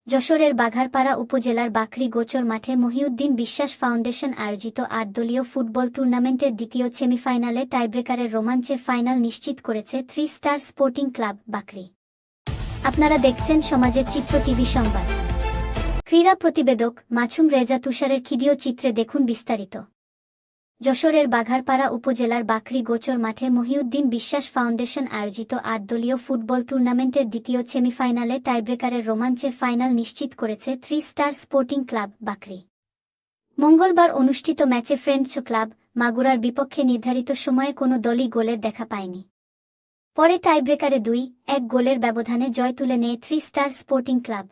যশোরের বাঘারপাড়া উপজেলার বাকরি গোচর মাঠে মহিউদ্দিন বিশ্বাস ফাউন্ডেশন আয়োজিত ৮ দলীয় ফুটবল টুর্নামেন্টের দ্বিতীয় সেমিফাইনালে টাইব্রেকারের রোমাঞ্চে ফাইনাল নিশ্চিত করেছে 3 স্টার স্পোর্টিং ক্লাব বাকরি। আপনারা দেখছেন সমাজের চিত্র টিভি সংবাদ। ক্রীড়া প্রতিবেদক মাছুম রেজা তুষারের ভিডিও চিত্রে দেখুন বিস্তারিত। যশোরের বাঘারপাড়া উপজেলার বাকরি গোচর মাঠে মহিউদ্দিন বিশ্বাস ফাউন্ডেশন আয়োজিত ৮ দলীয় ফুটবল টুর্নামেন্টের দ্বিতীয় সেমিফাইনালে টাইব্রেকারের রোমাঞ্চে ফাইনাল নিশ্চিত করেছে 3 স্টার স্পোর্টিং ক্লাব বাকরি। মঙ্গলবার অনুষ্ঠিত ম্যাচে ফ্রেন্ডস ক্লাব মাগুরার বিপক্ষে নির্ধারিত সময়ে কোনো দলই গোলের দেখা পায়নি। পরে টাইব্রেকারে ২-১ গোলের ব্যবধানে জয় তুলে নেয় 3 স্টার স্পোর্টিং ক্লাব।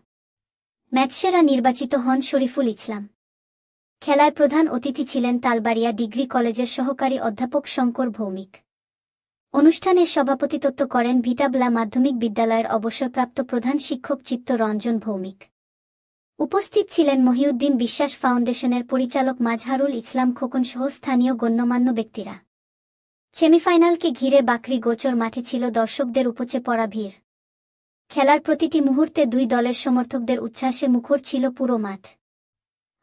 ম্যাচসেরা নির্বাচিত হন শরীফুল ইসলাম। খেলায় প্রধান অতিথি ছিলেন তালবাড়িয়া ডিগ্রি কলেজের সহকারী অধ্যাপক শঙ্কর ভৌমিক। অনুষ্ঠানে সভাপতিত্ব করেন ভিটাবলা মাধ্যমিক বিদ্যালয়ের অবসরপ্রাপ্ত প্রধান শিক্ষক চিত্তরঞ্জন ভৌমিক। উপস্থিত ছিলেন মহিউদ্দিন বিশ্বাস ফাউন্ডেশনের পরিচালক মাজহারুল ইসলাম খোকনসহ স্থানীয় গণ্যমান্য ব্যক্তিরা। সেমিফাইনালকে ঘিরে বাকরি গোচর মাঠে ছিল দর্শকদের উপচে পড়া ভিড়। খেলার প্রতিটি মুহূর্তে দুই দলের সমর্থকদের উচ্ছ্বাসে মুখর ছিল পুরো মাঠ।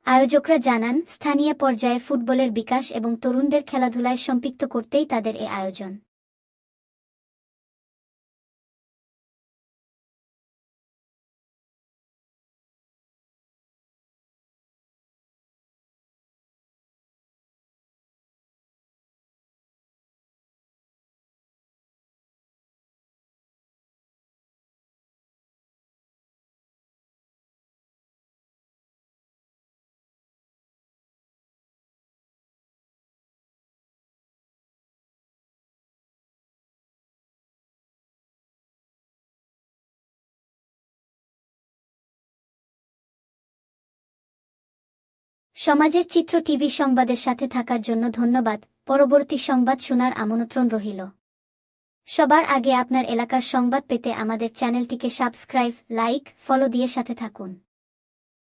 আয়োজকরা জানান, স্থানীয় পর্যায়ে ফুটবলের বিকাশ এবং তরুণদের খেলাধুলায় সম্পৃক্ত করতেই তাদের এ আয়োজন। সমাজের চিত্র টিভি সংবাদের সাথে থাকার জন্য ধন্যবাদ। পরবর্তী সংবাদ শোনার আমন্ত্রণ রহিল। সবার আগে আপনার এলাকার সংবাদ পেতে আমাদের চ্যানেলটিকে সাবস্ক্রাইব, লাইক, ফলো দিয়ে সাথে থাকুন।